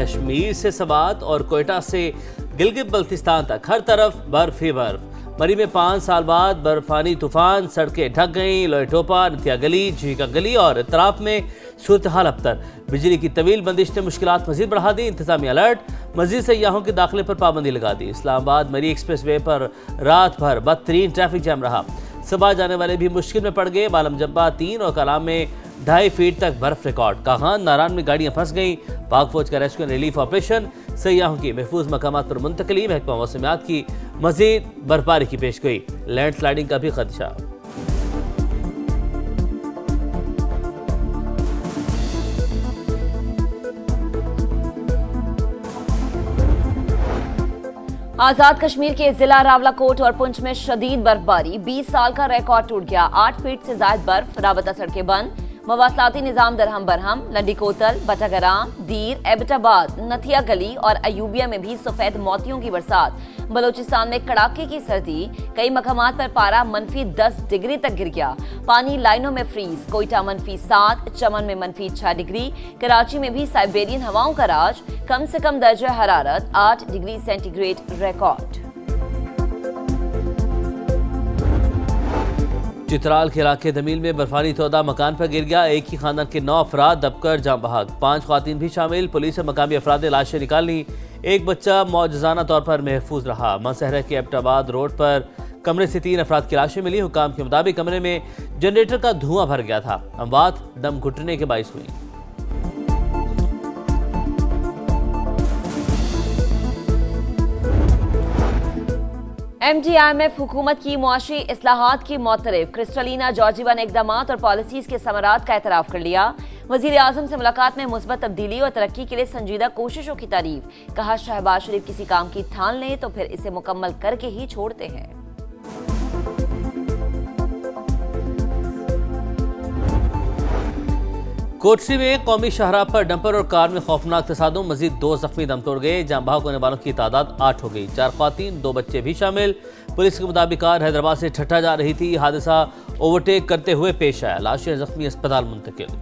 कश्मीर से सवात और कोयटा से गिलगित बल्तिस्तान तक हर तरफ बर्फ ही बर्फ। मरी में 5 साल बाद बर्फानी तूफान, सड़कें ढक गईं। लोहटोपा, नतिया गली, झीका गली और इतराफ में सूरत हाल अबतर। बिजली की तवील बंदिश ने मुश्किलात मजीद बढ़ा दी। इंतजामी अलर्ट, मजीद सयाहों के दाखिले पर पाबंदी लगा दी। इस्लामाबाद मरी एक्सप्रेस वे पर रात भर बदतरीन ट्रैफिक जैम रहा। सुबह जाने वाले भी मुश्किल में पड़ गए। मालम जब्बा 3 और कलाम में 2.5 फीट तक बर्फ रिकॉर्ड। कागान नारान में गाड़ियां फंस गईं। पाक फौज का रेस्क्यू एंड रिलीफ ऑपरेशन। सयाहों की महफूज मकामात पर मुंतकली। महकमा मौसमियात की मजीद बर्फबारी की पेशगोई। लैंड स्लाइडिंग का भी खदशा। आजाद कश्मीर के जिला रावलाकोट और पुंछ में शदीद बर्फबारी। 20 साल का रिकॉर्ड टूट गया। 8 फीट से ज्यादा बर्फ। राबता सड़कें बंद। मवासलाती निजाम दरहम बरहम। लंडी कोतल, बटागराम, दीर, एबटाबाद, नथिया गली और अयूबिया में भी सफेद मोतियों की बरसात। बलोचिस्तान में कड़ाके की सर्दी। कई मकामात पर पारा -10 डिग्री तक गिर गया। पानी लाइनों में फ्रीज। कोयटा -7, चमन में -6 डिग्री। कराची में भी साइबेरियन हवाओं का राज। कम से कम दर्जा हरारत 8 डिग्री सेंटीग्रेड रिकॉर्ड। चित्राल के इलाके दमील में बर्फानी तोदा मकान पर गिर गया। एक ही खानदान के 9 अफराद दबकर जाँ बहक। 5 ख्वातीन भी शामिल। पुलिस और मकामी अफराद ने लाशें निकाली। एक बच्चा मौजज़ाना तौर पर महफूज रहा। मासहरा के एबटाबाद रोड पर कमरे से 3 अफराद की लाशें मिली। हुकाम के मुताबिक कमरे में जनरेटर का धुआं भर गया था। अमवात दम घुटने के बाइस हुई। MDIMF हुकूमत की मुआशी इस्लाहात की मौतरफ। क्रिस्टलिना जॉर्जिवा ने इकदामात और पॉलिसीज के समरात का एतराफ़ कर लिया। वज़ीर आज़म से मुलाकात में मुस्बत तब्दीली और तरक्की के लिए संजीदा कोशिशों की तारीफ। कहा, शहबाज शरीफ किसी काम की ठान लें तो फिर इसे मुकम्मल करके ही छोड़ते हैं। कोटरी में कौमी शाहराह पर डंपर और कार में खौफनाक तसादुम। मजीद 2 जख्मी दम तोड़ गए। जाँ बहक होने वालों की तादाद 8 हो गई। 4 ख्वातीन, 2 बच्चे भी शामिल। पुलिस के मुताबिक कार हैदराबाद से ठट्ठा जा रही थी। हादसा ओवरटेक करते हुए पेश आया। लाशें जख्मी अस्पताल मुंतकिल।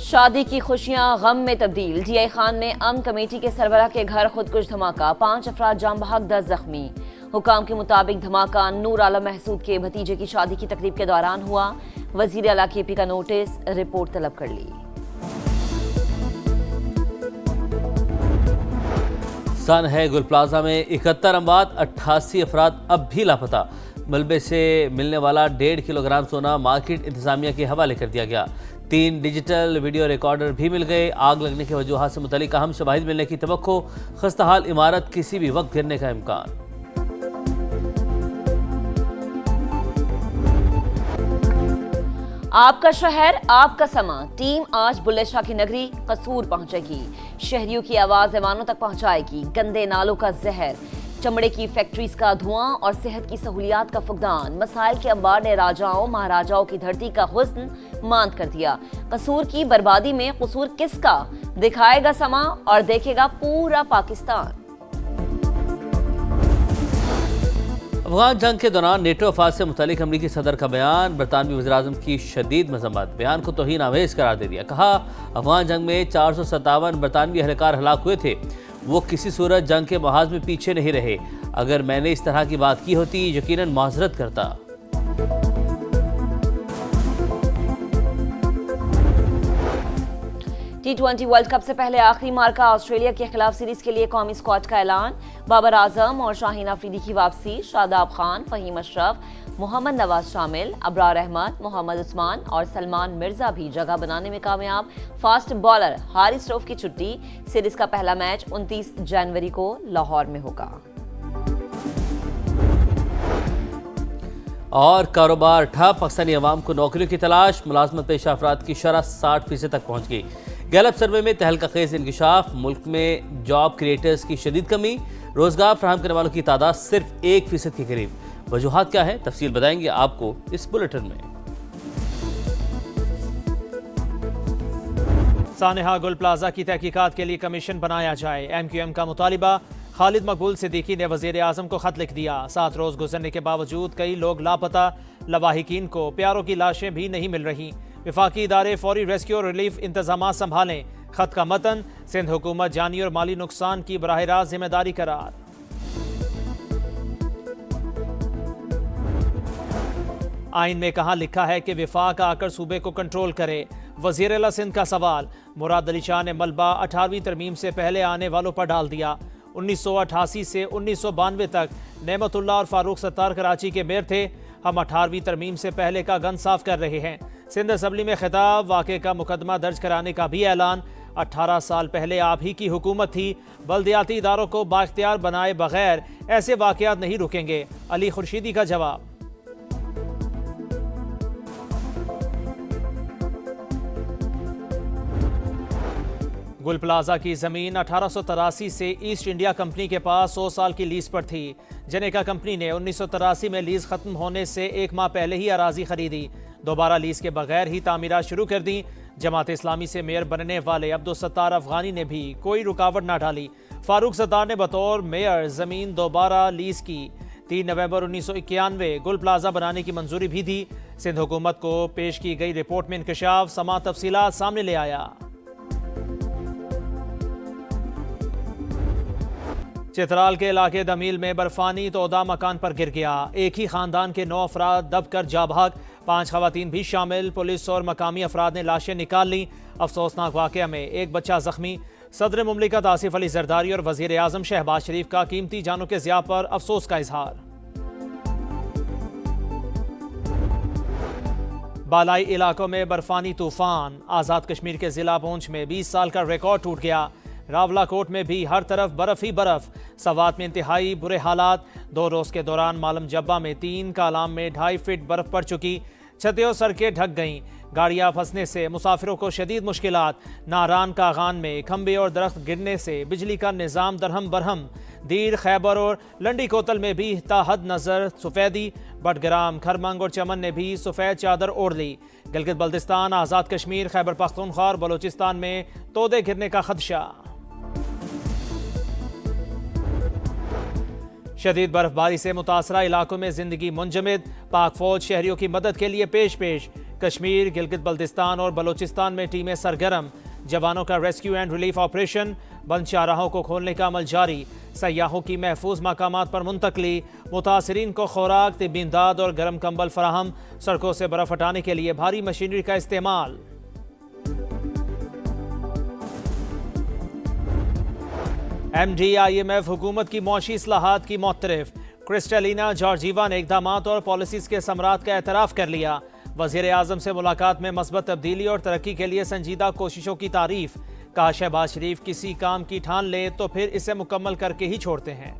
शादी की खुशियां गम में तब्दील। DI खान में अमन कमेटी के सरबराह के घर खुदकुश धमाका। 5 अफराद जाँ बहक, 10 जख्मी। हुकाम के मुताबिक धमाका नूर आलम महसूद के भतीजे की शादी की तकरीब के दौरान हुआ। वजीर आला KP का नोटिस, रिपोर्ट तलब कर ली। सन है गुल प्लाजा में 71 अमवात, 88 अफराद अब भी लापता। मलबे से मिलने वाला 1.5 किलोग्राम सोना मार्केट इंतजामिया के हवाले कर दिया गया। 3 डिजिटल वीडियो रिकॉर्डर भी मिल गए। आग लगने की वजूहात से मुतल्लिक अहम शवाहिद मिलने की तवक्को। खस्ताहाल इमारत किसी भी वक्त गिरने का इम्कान। आपका शहर, आपका समा। टीम आज बुल्ले शाह की नगरी कसूर पहुंचेगी। शहरियों की आवाज ऐवानों तक पहुंचाएगी। गंदे नालों का जहर, चमड़े की फैक्ट्रीज का धुआं और सेहत की सहूलियात का फुकदान। मसाइल के अंबार ने राजाओं महाराजाओं की धरती का हुस्न मांद कर दिया। कसूर की बर्बादी में कसूर किसका, दिखाएगा समा और देखेगा पूरा पाकिस्तान। अफगान जंग के दौरान नेटो अफवाज से मुतालिक अमरीकी सदर का बयान। बरतानवी वज़ीर-ए-आज़म की शदीद मज़म्मत। बयान को तौहीन आमेज़ करार दे दिया। कहा, अफगान जंग में 457 बरतानवी अहलकार हलाक हुए थे। वो किसी सूरत जंग के महाज में पीछे नहीं रहे। अगर मैंने इस तरह की बात की होती यकीनन माजरत करता। T20 वर्ल्ड कप से पहले आखिरी मार्का ऑस्ट्रेलिया के खिलाफ सीरीज के लिए कौमी स्क्वाड का ऐलान। बाबर आजम और शाहीन अफरीदी की वापसी। शादाब खान, फहीम अशरफ, मोहम्मद नवाज शामिल। अबरार अहमद, मोहम्मद उस्मान और सलमान मिर्जा भी जगह बनाने में कामयाब। फास्ट बॉलर हारिस रऊफ की छुट्टी। सीरीज का पहला मैच 29 जनवरी को लाहौर में होगा। और कारोबार ठप। पाकिस्तानी अवाम को नौकरियों की तलाश। मुलाजमत पेशा अफराद की शरह 60% तक पहुँच गई। गैलप सर्वे में तहलका खेज इंकिशाफ। मुल्क में जॉब क्रिएटर्स की शदीद कमी। रोजगार फराहम करने वालों की तादाद सिर्फ 1% के करीब। वजूहात क्या है, तफसील बताएंगे आपको इस बुलेटिन में। सानेहा गुल प्लाजा की तहकीकात के लिए कमीशन बनाया जाए। MQM का मुतालिबा। खालिद मकबूल सिद्दीकी ने वज़ीर आज़म को खत लिख दिया। 7 रोज़ गुजरने के बावजूद कई लोग लापता, लवाहिकीन को प्यारों की लाशें भी नहीं मिल रही। विफाकी इदारे फौरी रेस्क्यू और रिलीफ इंतजाम संभालें। खत का मतन, सिंध हुकूमत जानी और माली नुकसान की बराह रास्त जिम्मेदारी करार। आइन में कहाँ लिखा है कि विफाक आकर सूबे को कंट्रोल करे? वज़ीर आला सिंध का सवाल। मुराद अली शाह ने मलबा 18वीं तरमीम से पहले आने वालों पर डाल दिया। 1988 से 1992 तक नेमतुल्लाह और फारूक सत्तार कराची के मेयर थे। हम 18वीं तरमीम से पहले का गन साफ कर रहे हैं। सिंध असम्बली में खिताब, वाक़े का मुकदमा दर्ज कराने का भी ऐलान। 18 साल पहले आप ही की हुकूमत थी। बल्दियाती इदारों को बाख्तियार बनाए बगैर ऐसे वाक़यात नहीं रुकेंगे। अली खुर्शीदी का जवाब। गुल प्लाजा की ज़मीन 1883 से ईस्ट इंडिया कंपनी के पास 100 साल की लीज पर थी। जनेका कंपनी ने 1983 में लीज खत्म होने से 1 माह पहले ही अराजी खरीदी। दोबारा लीज के बगैर ही तामीरात शुरू कर दी। जमात इस्लामी से मेयर बनने वाले अब्दुल सत्तार अफगानी ने भी कोई रुकावट ना डाली। फारूक सत्तार ने बतौर मेयर ज़मीन दोबारा लीज की। 3 नवंबर 1991 गुल प्लाजा बनाने की मंजूरी भी दी। सिंध हुकूमत को पेश की गई रिपोर्ट में इंकशाफ समा तफसीलात सामने ले आया। चित्राल के इलाके दमील में बर्फानी तोदा मकान पर गिर गया। एक ही खानदान के 9 अफराद दबकर जा भाग, 5 खवातीन भी शामिल। पुलिस और मकामी अफराद ने लाशें निकाल ली। अफसोसनाक वाक़या में एक बच्चा जख्मी। सदर मुमलिकत आसिफ अली जरदारी और वज़ीर आज़म शहबाज शरीफ का कीमती जानों के ज़िया पर अफसोस का इजहार। बालाई इलाकों में बर्फानी तूफान। आज़ाद कश्मीर के ज़िला पुंछ में 20 साल का रिकॉर्ड टूट गया। रावलाकोट में भी हर तरफ बर्फ ही बर्फ। सवात में इंतहाई बुरे हालात। 2 रोज़ के दौरान मालम जब्बा में 3, कालाम में 2.5 फीट बर्फ पड़ चुकी। छतें और सड़कें ढक गईं। गाड़ियां फंसने से मुसाफिरों को शदीद मुश्किलात। नारान कागान में खंबे और दरख्त गिरने से बिजली का निज़ाम दरहम बरहम। दीर, खैबर और लंडी कोतल में भी ताहद नजर सफ़ेदी। बटग्राम, खरमंग और चमन ने भी सफ़ेद चादर ओढ़ ली। गिलगित बल्तिस्तान, आज़ाद कश्मीर, खैबर पख्तूनख्वा और बलोचिस्तान में तोदे गिरने का खदशा। शदीद बर्फबारी से मुतासरा इलाकों में जिंदगी मुंजमद। पाक फौज शहरियों की मदद के लिए पेश। कश्मीर, गिलगित बल्तिस्तान और बलोचिस्तान में टीमें सरगर्म। जवानों का रेस्क्यू एंड रिलीफ ऑपरेशन। बंद शाहराहों को खोलने का अमल जारी। सयाहों की महफूज मकामात पर मुंतकली। मुतासरीन को खुराक, तिब्बी इमदाद और गर्म कंबल फराहम। सड़कों से बर्फ हटाने के लिए भारी मशीनरी का इस्तेमाल। MD-IMF हुकूमत की मौशी इस्लाहात की मोतरफ। क्रिस्टलिना जॉर्जीवा ने इक़दामात और पॉलिसीज़ के समरात का एतराफ़ कर लिया। वज़ीर आज़म से मुलाकात में मस्बत तब्दीली और तरक्की के लिए संजीदा कोशिशों की तारीफ। कहा, शहबाज शरीफ किसी काम की ठान ले तो फिर इसे मुकम्मल करके ही छोड़ते हैं।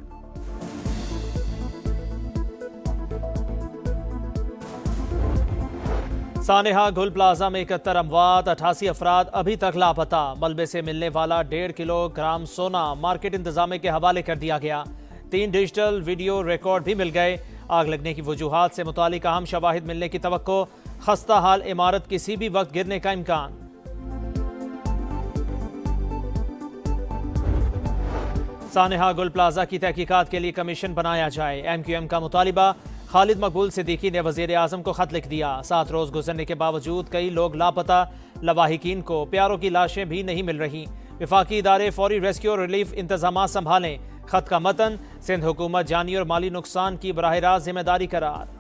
सानेहा गुल प्लाजा में 71 अमवात, 88 अफराद अभी तक लापता। मलबे से मिलने वाला 1.5 किलोग्राम सोना मार्केट इंतजामिया के हवाले कर दिया गया। 3 डिजिटल वीडियो रिकॉर्ड भी मिल गए। आग लगने की वजूहात से मुतालिक अहम शवाहिद मिलने की तवक्को। खस्ता हाल इमारत किसी भी वक्त गिरने का इम्कान। सानेहा गुल प्लाजा की तहकीकात के लिए कमीशन बनाया जाए। MQM का मुतालिबा। खालिद मकबूल सिद्दीकी ने वज़ीर आज़म को खत लिख दिया। 7 रोज़ गुजरने के बावजूद कई लोग लापता, लवाहिकीन को प्यारों की लाशें भी नहीं मिल रही। विफाकी इदारे फौरी रेस्क्यू और रिलीफ इंतजाम संभालें। खत का मतन, सिंध हुकूमत जानी और माली नुकसान की बराह रास्त जिम्मेदारी करार।